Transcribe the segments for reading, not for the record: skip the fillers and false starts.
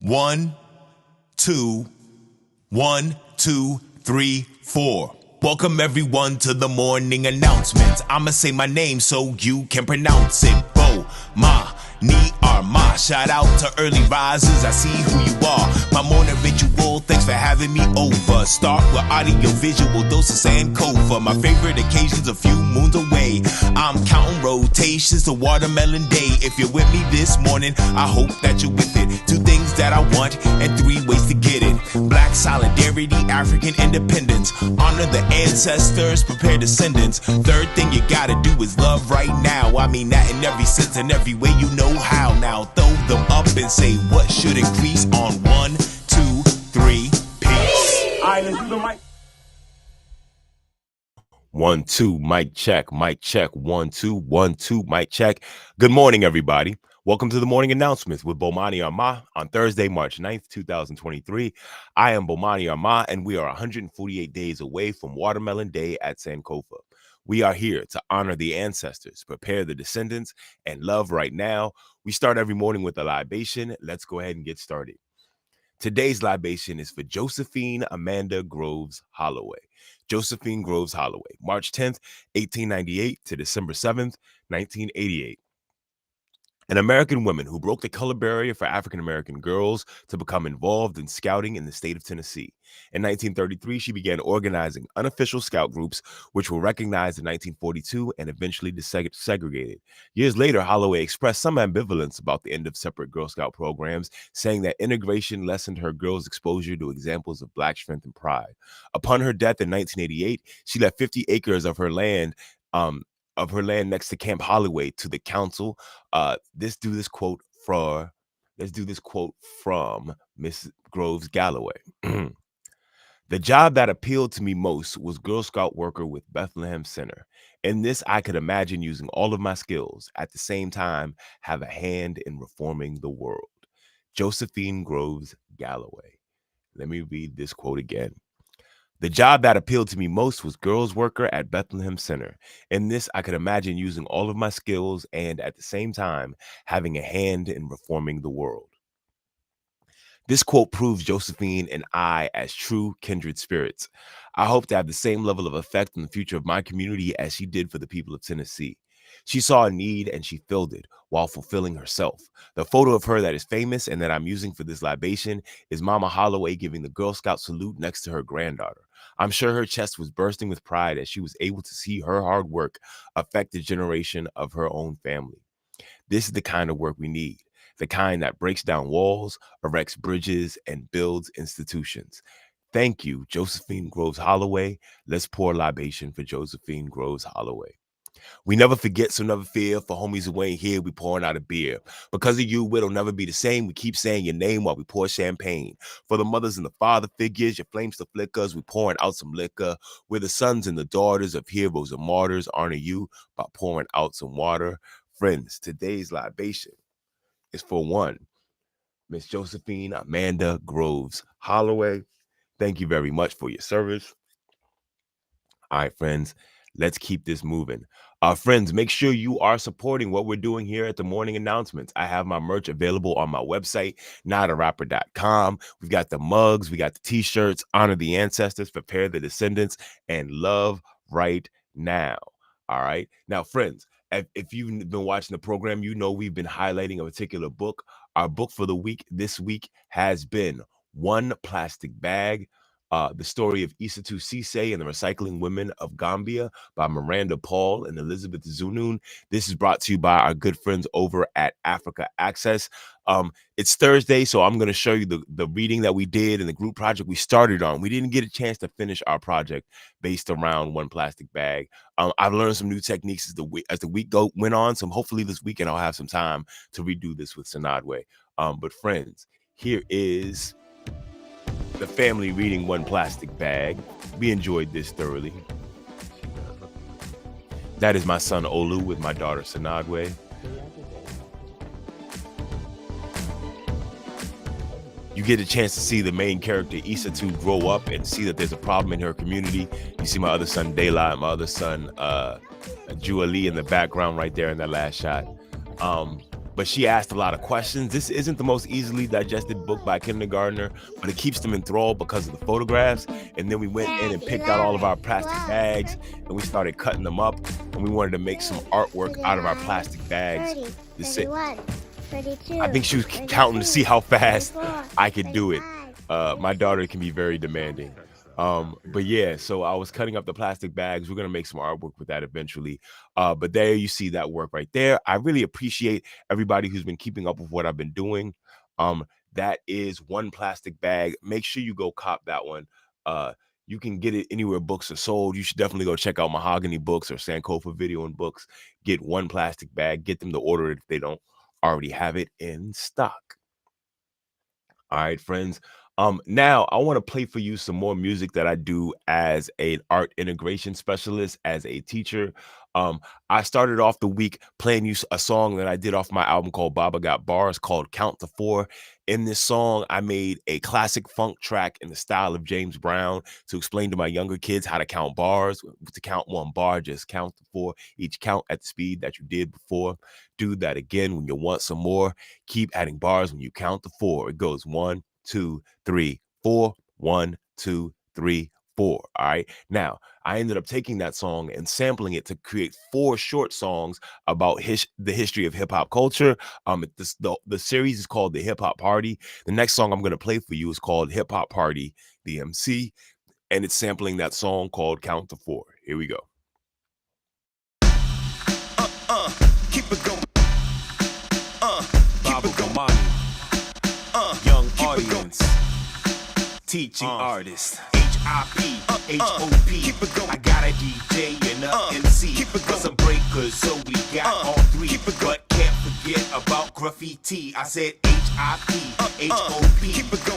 1, 2, 1, 2, 3, 4. Welcome everyone to the morning announcement. I'ma say my name so you can pronounce it. Bomani Armah. Shout out to early risers, I see who you are. My morning ritual, thanks for having me over. Start with audiovisual, dose of Sankofa. My favorite occasion's a few moons away. I'm counting rotations to watermelon day. If you're with me this morning, I hope that you're with it. 2 things that I want and 3 ways to get it. Black solidarity, African independence. Honor the ancestors, prepare descendants. 3rd thing you gotta do is love right now. I mean that in every sense and every way you know how. Now throw them up and say what should increase on 1, 2, 3, peace. Alright, let's do the mic. 1, 2, mic check, mic check. 1, 2, 1, 2, mic check. Good morning, everybody. Welcome to the morning announcements with Bomani Armah on Thursday, March 9th, 2023. I am Bomani Armah, and we are 148 days away from Watermelon Day at Sankofa. We are here to honor the ancestors, prepare the descendants, and love right now. We start every morning with a libation. Let's go ahead and get started. Today's libation is for Josephine Amanda Groves Holloway. Josephine Groves Holloway, March 10th, 1898 to December 7th, 1988. An American woman who broke the color barrier for African-American girls to become involved in scouting in the state of Tennessee. In 1933, she began organizing unofficial scout groups, which were recognized in 1942 and eventually desegregated. Years later, Holloway expressed some ambivalence about the end of separate Girl Scout programs, saying that integration lessened her girls' exposure to examples of Black strength and pride. Upon her death in 1988, she left 50 acres of her land next to Camp Holloway to the council. Let's do this quote from Miss Groves Galloway. The job that appealed to me most was Girl Scout worker with Bethlehem Center. In this, I could imagine using all of my skills, at the same time, have a hand in reforming the world. Josephine Groves Galloway. Let me read this quote again. The job that appealed to me most was girls worker at Bethlehem Center. In this, I could imagine using all of my skills and at the same time, having a hand in reforming the world. This quote proves Josephine and I as true kindred spirits. I hope to have the same level of effect on the future of my community as she did for the people of Tennessee. She saw a need and she filled it while fulfilling herself. The photo of her that is famous and that I'm using for this libation is Mama Holloway giving the Girl Scout salute next to her granddaughter. I'm sure her chest was bursting with pride as she was able to see her hard work affect the generation of her own family. This is the kind of work we need, the kind that breaks down walls, erects bridges, and builds institutions. Thank you, Josephine Groves Holloway. Let's pour libation for Josephine Groves Holloway. We never forget, so never fear. For homies who ain't here, we pouring out a beer. Because of you, it'll never be the same. We keep saying your name while we pour champagne. For the mothers and the father figures, your flames to flickers, we pouring out some liquor. We're the sons and the daughters of heroes and martyrs. Honor you by pouring out some water. Friends, today's libation is for one, Miss Josephine Amanda Groves Holloway. Thank you very much for your service. All right, friends, let's keep this moving. Friends, make sure you are supporting what we're doing here at the morning announcements. I have my merch available on my website, notarapper.com. We've got the mugs, we got the t-shirts, honor the ancestors, prepare the descendants, and love right now. All right. Now, friends, if you've been watching the program, you know we've been highlighting a particular book. Our book for the week this week has been One Plastic Bag. The story of Eiizabeth Cisse and the Recycling Women of Gambia by Miranda Paul and Eiizabeth Zunon. This is brought to you by our good friends over at Africa Access. It's Thursday, so I'm going to show you the reading that we did and the group project we started on. We didn't get a chance to finish our project based around One Plastic Bag. I've learned some new techniques as the week went on, so hopefully this weekend I'll have some time to redo this with Sanadwe. But friends, here is the family reading One Plastic Bag. We enjoyed this thoroughly. That is my son Olu with my daughter Sanadwe. You get a chance to see the main character Eiizabeth grow up and see that there's a problem in her community. You see my other son Dayla and my other son Juali in the background right there in that last shot. But but she asked a lot of questions. This isn't the most easily digested book by a kindergartner, but it keeps them enthralled because of the photographs. And then we went in and picked out all of our plastic bags, and we started cutting them up, and we wanted to make some artwork out of our plastic bags. 32, I think she was counting to see how fast I could do it. My daughter can be very demanding. But yeah, so I was cutting up the plastic bags. We're gonna make some artwork with that eventually. But there you see that work right there. I really appreciate everybody who's been keeping up with what I've been doing. That is one plastic bag. Make sure you go cop that one. You can get it anywhere books are sold. You should definitely go check out Mahogany Books or Sankofa Video and Books. Get one plastic bag. Get them to order it if they don't already have it in stock. All right, friends. Now I want to play for you some more music that I do as an art integration specialist, as a teacher. I started off the week playing you a song that I did off my album called Baba Got Bars, called Count to Four. In this song, I made a classic funk track in the style of James Brown to explain to my younger kids how to count bars. To count one bar, just count to four. Each count at the speed that you did before. Do that again when you want some more. Keep adding bars when you count to four. It goes 1, 2, 3, 4. 1, 2, 3, 4. All right. Now, I ended up taking that song and sampling it to create 4 short songs about the history of hip hop culture. The series is called The Hip Hop Party. The next song I'm going to play for you is called Hip Hop Party, the MC, and it's sampling that song called Count to Four. Here we go. Keep it going. Baba Bomani. Young audience. Teaching artist. HIP, HOP. I got a DJ and a MC. Got some breakers, so we got all 3. But can't forget about graffiti. I said HIP, HOP.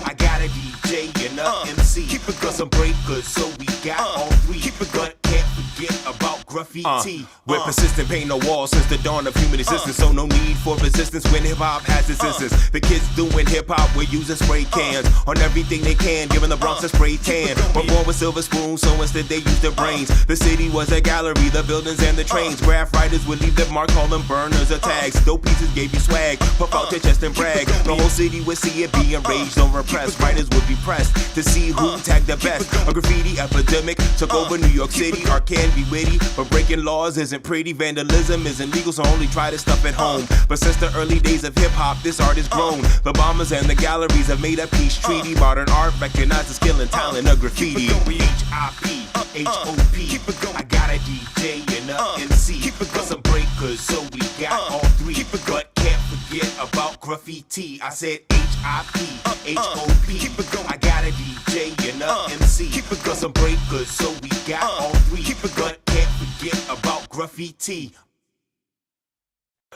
I got a DJ and a MC. Got some breakers, so we got all 3. But can't forget about graffiti. We're persistent, paint no walls since the dawn of human existence. So no need for resistance when hip-hop has its instance. The kids doing hip-hop, we're using spray cans on everything they can, giving the Bronx a spray tan. We're born with silver spoons, so instead they use their brains. The city was a gallery, the buildings and the trains. Graph writers would leave their mark, call them burners or tags. Dope pieces gave you swag, puff out your chest and brag. The whole city would see it, be enraged or repressed. Writers would be pressed to see who tagged the best. A graffiti epidemic took over New York City. Art can be witty, but breaking laws isn't pretty. Vandalism isn't legal, so only try this stuff at home. But since the early days of hip-hop, this art has grown. The bombers and the galleries have made a peace treaty. Modern art recognizes the skill and talent of graffiti. HIP, HOP. I got a DJ and a MC. Got some breakers, so we got all 3. But can't forget about graffiti. I said HIP, HOP. I got a DJ and a MC. Got some breakers, so we got all 3. But can't forget about graffiti.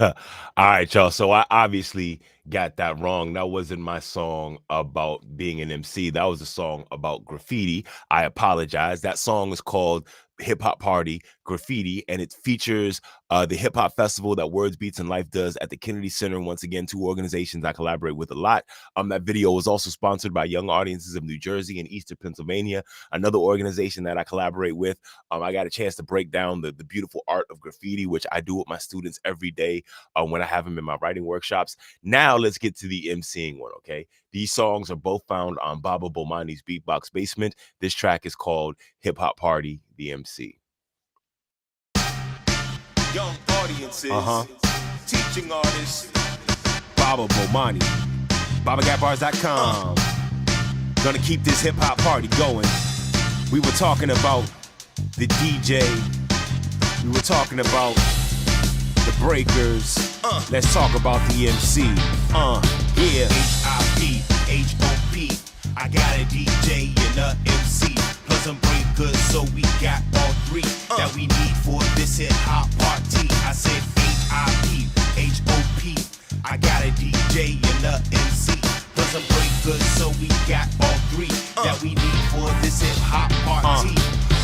All right, y'all. So I obviously got that wrong. That wasn't my song about being an MC. That was a song about graffiti. I apologize. That song is called Hip Hop Party, Graffiti, and it features the hip hop festival that Words, Beats, and Life does at the Kennedy Center. Once again, 2 organizations I collaborate with a lot. That video was also sponsored by Young Audiences of New Jersey and Eastern Pennsylvania, another organization that I collaborate with. I got a chance to break down the beautiful art of graffiti, which I do with my students every day when I have them in my writing workshops. Now let's get to the MCing one, okay? These songs are both found on Baba Bomani's Beatbox Basement. This track is called Hip Hop Party, the MC. Young audiences, teaching artists. Baba Bomani, BabaGotBars.com. Gonna keep this hip hop party going. We were talking about the DJ. We were talking about the breakers. Let's talk about the MC. Yeah. HIP, HOP. I got a DJ and a MC. Plus some breakers, so we got all 3 that we need for this hip hop party. I said HIP, HOP. I got a DJ and a MC. Plus some breakers, so we got all 3 that we need for this hip hop party.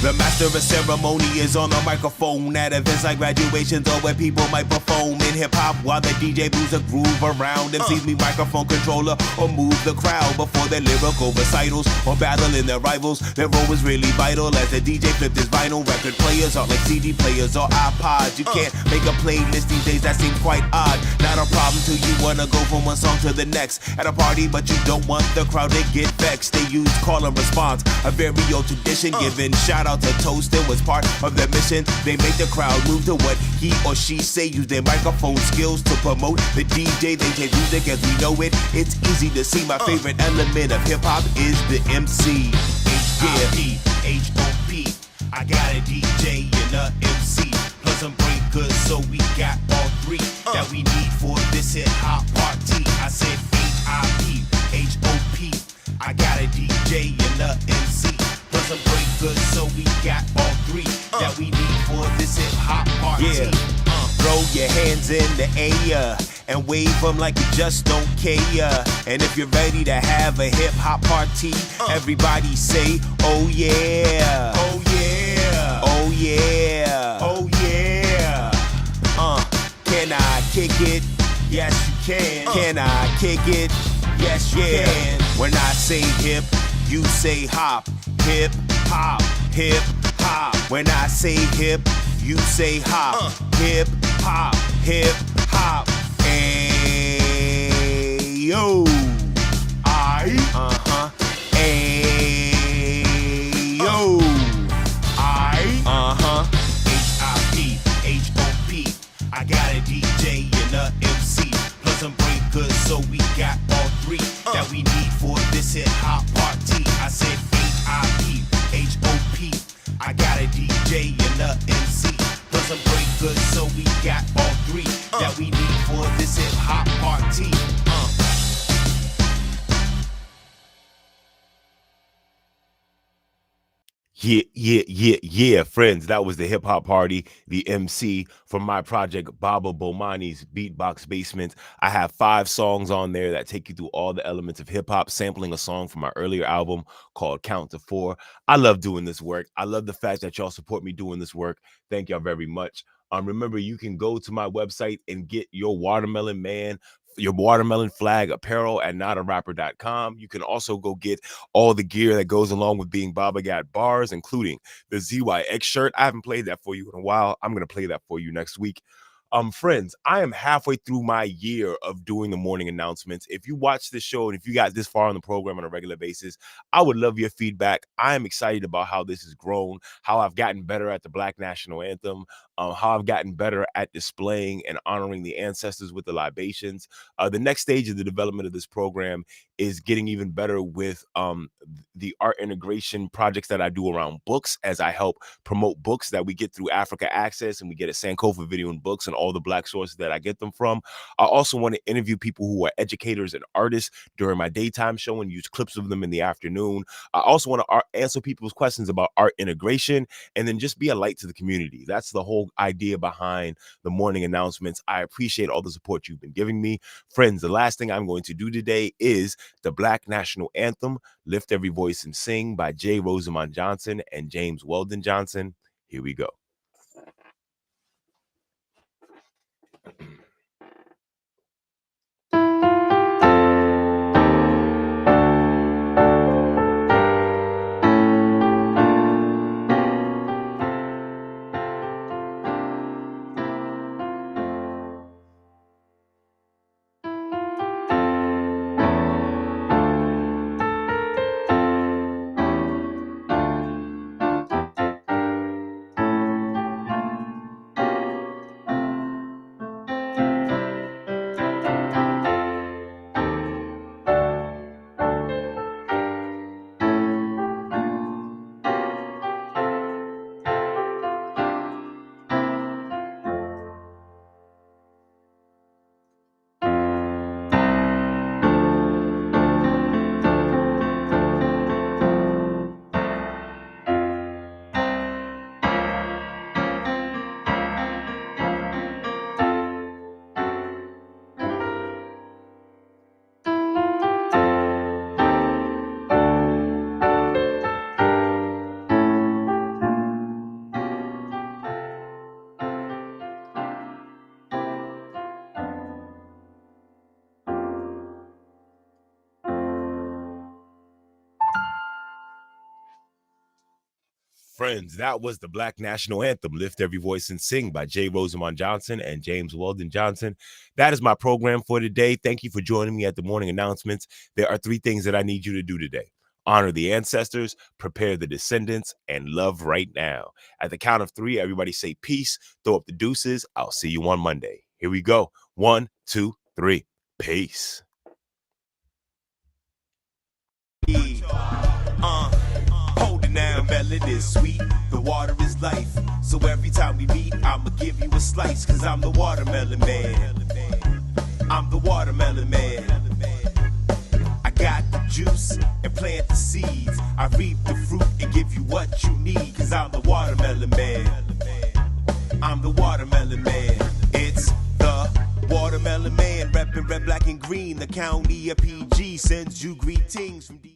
The The master of ceremony is on the microphone at events like graduations or where people might perform in hip-hop while the DJ moves a groove around. MCs me microphone controller or move the crowd before their lyrical recitals or battling their rivals. Their role is really vital as the DJ flipped his vinyl. Record players are like CD players or iPods. You can't make a playlist these days, that seems quite odd. Not a problem till you wanna go from one song to the next at a party, but you don't want the crowd to get vexed. They use call and response, a very old tradition. Giving shout out to Toastin was part of their mission. They make the crowd move to what he or she say. Use their microphone skills to promote the DJ. They change music as we know it. It's easy to see my favorite element of hip hop is the MC. H-I-P-H-O-P. I got a DJ and a MC, plus some breakers, so we got all three that we need for this hip hop party. I said H-I-P-H-O-P. I got a DJ and a MC, plus some breakers, so we got all three that we need for this hip hop party. Yeah. Throw your hands in the air and wave them like you just don't care. And if you're ready to have a hip hop party, everybody say, oh yeah, oh yeah, oh yeah, oh yeah. Can I kick it? Yes you can. Can I kick it? Yes you can. When I say hip, you say hop. Hip hop, hip hop. When I say hip, you say hop. Hip hop, hip hop. Ayo. Ayo. H-I-P-H-O-P. I got a DJ and a MC, plus some breakers, so we got all three that we need for this hip hop party. I said H-I-P-H-O-P. I got a DJ and a MC, plus some breakers, so we got all three that we need for this hip hop party. Yeah, friends. That was the hip hop party, the MC from my project, Bomani's Beatbox Basement. I have 5 songs on there that take you through all the elements of hip hop, sampling a song from my earlier album called Count to 4. I love doing this work. I love the fact that y'all support me doing this work. Thank y'all very much. Remember, you can go to my website and get your Watermelon Man, your watermelon flag apparel at notarapper.com. You can also go get all the gear that goes along with being Baba Got Bars, including the ZYX shirt. I haven't played that for you in a while. I'm going to play that for you next week. Friends, I am halfway through my year of doing the morning announcements. If you watch this show and if you got this far on the program on a regular basis, I would love your feedback. I am excited about how this has grown, how I've gotten better at the Black National Anthem, how I've gotten better at displaying and honoring the ancestors with the libations. The next stage of the development of this program is getting even better with the art integration projects that I do around books, as I help promote books that we get through Africa Access, and we get a Sankofa video and books and all the Black sources that I get them from. I also want to interview people who are educators and artists during my daytime show and use clips of them in the afternoon. I also want to answer people's questions about art integration and then just be a light to the community. That's the whole idea behind the morning announcements. I appreciate all the support you've been giving me. Friends, the last thing I'm going to do today is the Black National Anthem, Lift Every Voice and Sing, by J. Rosamond Johnson and James Weldon Johnson. Here we go. Friends, that was the Black National Anthem, Lift Every Voice and Sing by J. Rosamond Johnson and James Weldon Johnson. That is my program for today. Thank you for joining me at the morning announcements. There are 3 things that I need you to do today. Honor the ancestors, prepare the descendants, and love right now. At the count of 3, everybody say peace, throw up the deuces. I'll see you on Monday. Here we go. 1, 2, 3. Peace. Hold it now, melon is sweet, the water is life. So every time we meet, I'ma give you a slice, cause I'm the watermelon man. I'm the watermelon man. I got the juice and plant the seeds. I reap the fruit and give you what you need, cause I'm the watermelon man. I'm the watermelon man. It's the watermelon man, reppin' red, black, and green. The county of PG sends you greetings from D.